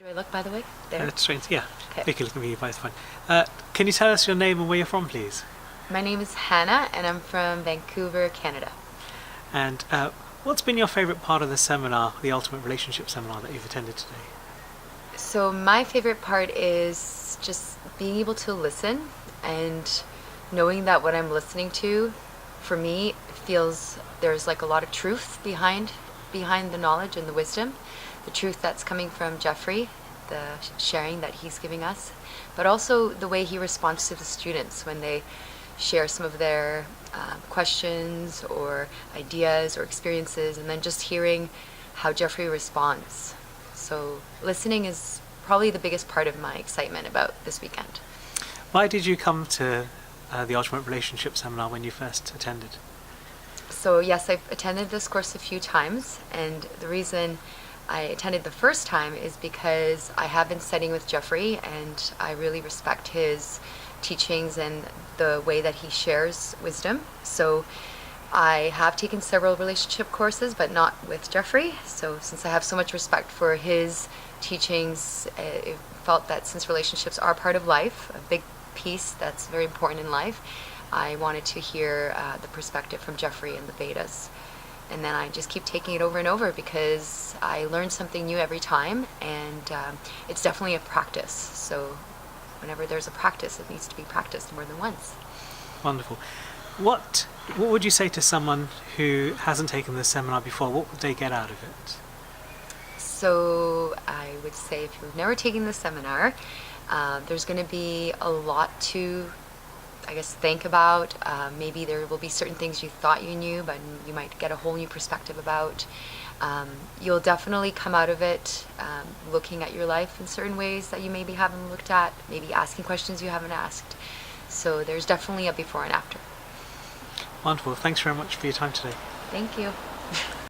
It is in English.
Do I look, by the way? There. Strange, yeah. Okay. You can look at me, both fine. Can you tell us your name and where you're from, please? My name is Hana, and I'm from Vancouver, Canada. And what's been your favourite part of the seminar, the Ultimate Relationship Seminar that you've attended today? So my favorite part is just being able to listen and knowing that what I'm listening to, for me, feels there's like a lot of truth behind the knowledge and the wisdom, the truth that's coming from Jeffrey, the sharing that he's giving us, but also the way he responds to the students when they share some of their questions or ideas or experiences, and then just hearing how Jeffrey responds. So listening is probably the biggest part of my excitement about this weekend. Why did you come to the Ultimate Relationship Seminar when you first attended? So yes, I've attended this course a few times, and the reason I attended the first time is because I have been studying with Jeffrey, and I really respect his teachings and the way that he shares wisdom. So I have taken several relationship courses, but not with Jeffrey. So since I have so much respect for his teachings, I felt that since relationships are part of life, a big piece that's very important in life, I wanted to hear the perspective from Jeffrey and the Vedas. And then I just keep taking it over and over because I learn something new every time, and it's definitely a practice. So whenever there's a practice, it needs to be practiced more than once. Wonderful. What would you say to someone who hasn't taken this seminar before? What would they get out of it? So I would say if you've never taken the seminar, there's going to be a lot to, I guess, think about. Maybe there will be certain things you thought you knew, but you might get a whole new perspective about. You'll definitely come out of it looking at your life in certain ways that you maybe haven't looked at, maybe asking questions you haven't asked. So there's definitely a before and after. Wonderful. Thanks very much for your time today. Thank you.